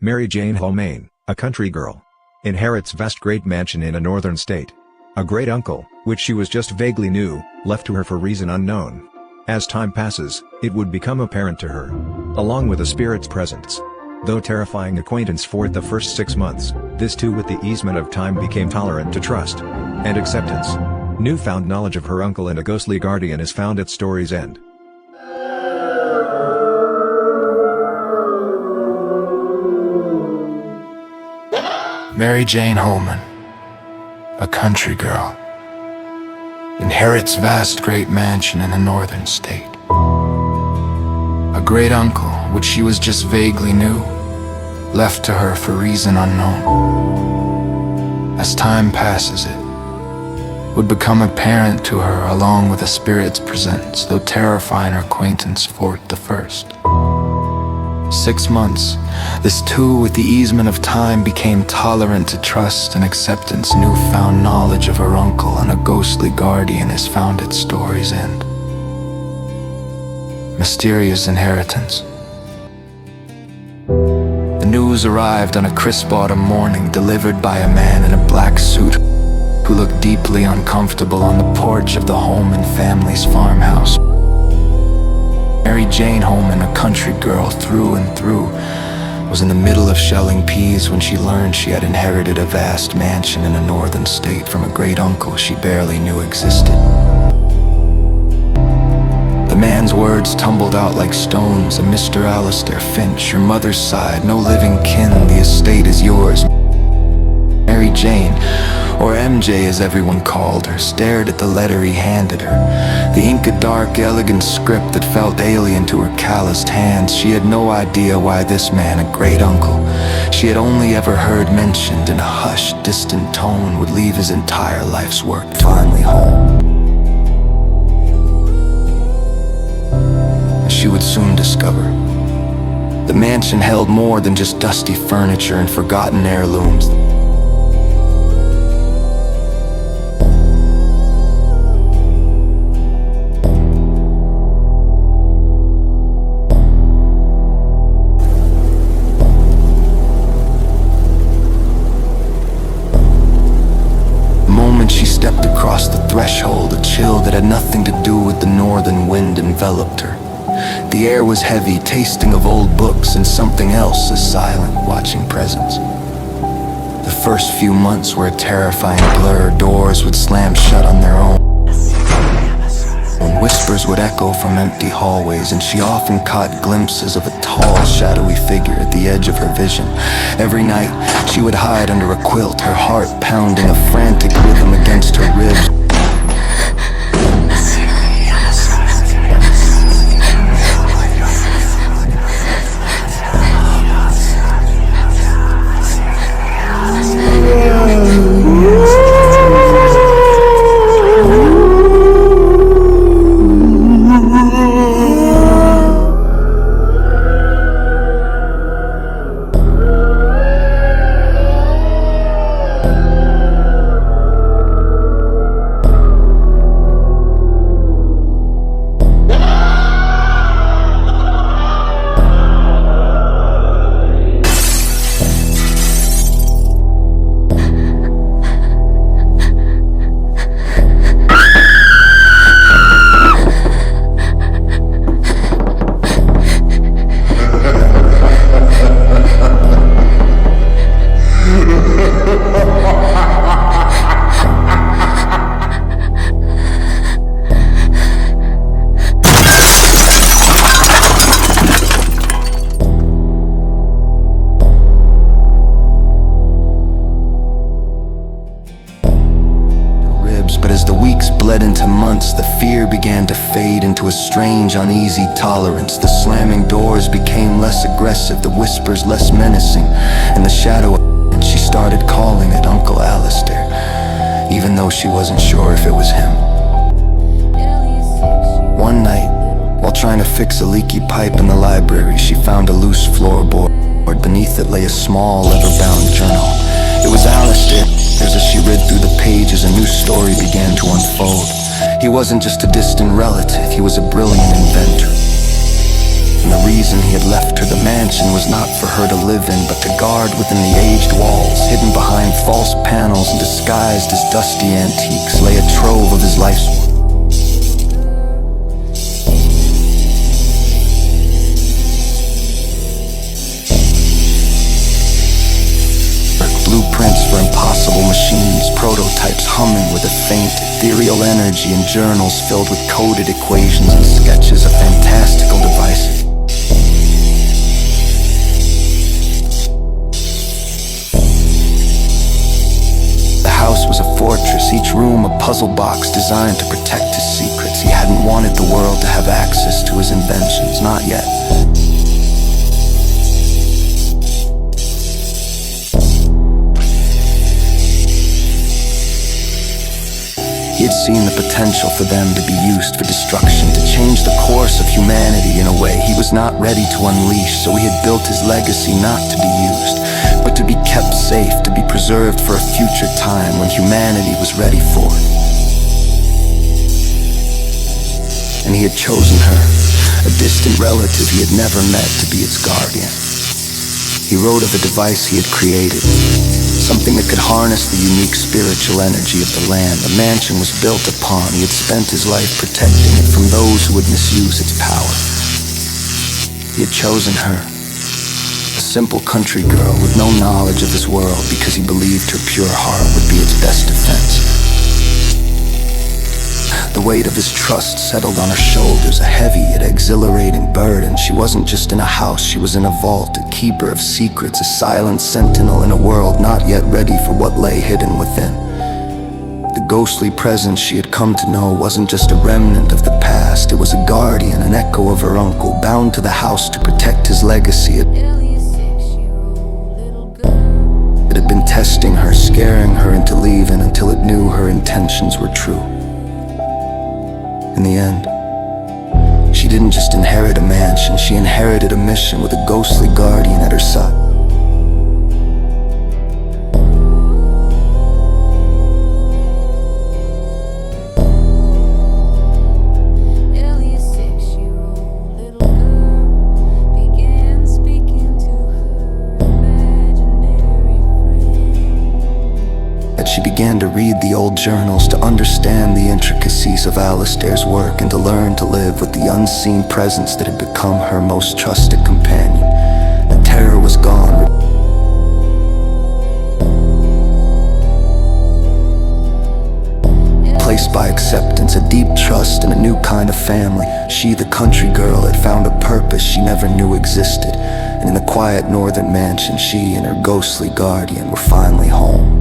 Mary Jane Holmain, a country girl, inherits vast great mansion in a northern state. A great uncle, which she was just vaguely knew, left to her for reason unknown. As time passes, it would become apparent to her, along with a spirit's presence. Though terrifying acquaintance for the first 6 months, this too with the easement of time became tolerant to trust and acceptance. Newfound knowledge of her uncle and a ghostly guardian is found at story's end. Mary Jane Holman, a country girl, inherits vast great mansion in a northern state. A great uncle, which she was just vaguely knew, left to her for reason unknown. As time passes, it would become apparent to her, along with a spirit's presence, though terrifying her acquaintance for the first 6 months, this too with the easement of time became tolerant to trust and acceptance. Newfound knowledge of her uncle and a ghostly guardian is found at story's end. Mysterious inheritance. The news arrived on a crisp autumn morning, delivered by a man in a black suit who looked deeply uncomfortable on the porch of the Holman family's farmhouse. Mary Jane Holman, a country girl through and through, was in the middle of shelling peas when she learned she had inherited a vast mansion in a northern state from a great uncle she barely knew existed. The man's words tumbled out like stones. Mr. Alistair Finch, your mother's side, no living kin, the estate is yours. Mary Jane, or MJ as everyone called her, stared at the letter he handed her. The ink a dark, elegant script that felt alien to her calloused hands. She had no idea why this man, a great uncle she had only ever heard mentioned in a hushed, distant tone, would leave his entire life's work finally home. As she would soon discover, the mansion held more than just dusty furniture and forgotten heirlooms. She stepped across the threshold, a chill that had nothing to do with the northern wind enveloped her. The air was heavy, tasting of old books and something else, a silent, watching presence. The first few months were a terrifying blur. Doors would slam shut on their own. Whispers would echo from empty hallways, and she often caught glimpses of a tall, shadowy figure at the edge of her vision. Every night, she would hide under a quilt, her heart pounding a frantic rhythm against her ribs. But as the weeks bled into months, the fear began to fade into a strange, uneasy tolerance. The slamming doors became less aggressive, the whispers less menacing, and the shadow, and she started calling it Uncle Alistair, even though she wasn't sure if it was him. One night, while trying to fix a leaky pipe in the library, she found a loose floorboard. Beneath it lay a small, leather-bound journal. It was Alistair. As she read through the pages, a new story began to unfold. He wasn't just a distant relative, he was a brilliant inventor. And the reason he had left her the mansion was not for her to live in, but to guard within the aged walls. Hidden behind false panels and disguised as dusty antiques lay a trove of his life's work. Blueprints for impossible machines, prototypes humming with a faint, ethereal energy, and journals filled with coded equations and sketches of fantastical devices. The house was a fortress, each room a puzzle box designed to protect his secrets. He hadn't wanted the world to have access to his inventions, not yet. He had seen the potential for them to be used for destruction, to change the course of humanity in a way he was not ready to unleash, so he had built his legacy not to be used, but to be kept safe, to be preserved for a future time when humanity was ready for it. And he had chosen her, a distant relative he had never met, to be its guardian. He wrote of a device he had created, something that could harness the unique spiritual energy of the land the mansion was built upon. He had spent his life protecting it from those who would misuse its power. He had chosen her, a simple country girl with no knowledge of this world, because he believed her pure heart would be its best defense. The weight of his trust settled on her shoulders, a heavy yet exhilarating burden. She wasn't just in a house, she was in a vault, a keeper of secrets, a silent sentinel in a world not yet ready for what lay hidden within. The ghostly presence she had come to know wasn't just a remnant of the past, it was a guardian, an echo of her uncle, bound to the house to protect his legacy. It had been testing her, scaring her into leaving until it knew her intentions were true. In the end, she didn't just inherit a mansion, she inherited a mission with a ghostly guardian at her side. She began to read the old journals, to understand the intricacies of Alistair's work, and to learn to live with the unseen presence that had become her most trusted companion. The terror was gone, replaced by acceptance, a deep trust, and a new kind of family. She, the country girl, had found a purpose she never knew existed, and in the quiet northern mansion, she and her ghostly guardian were finally home.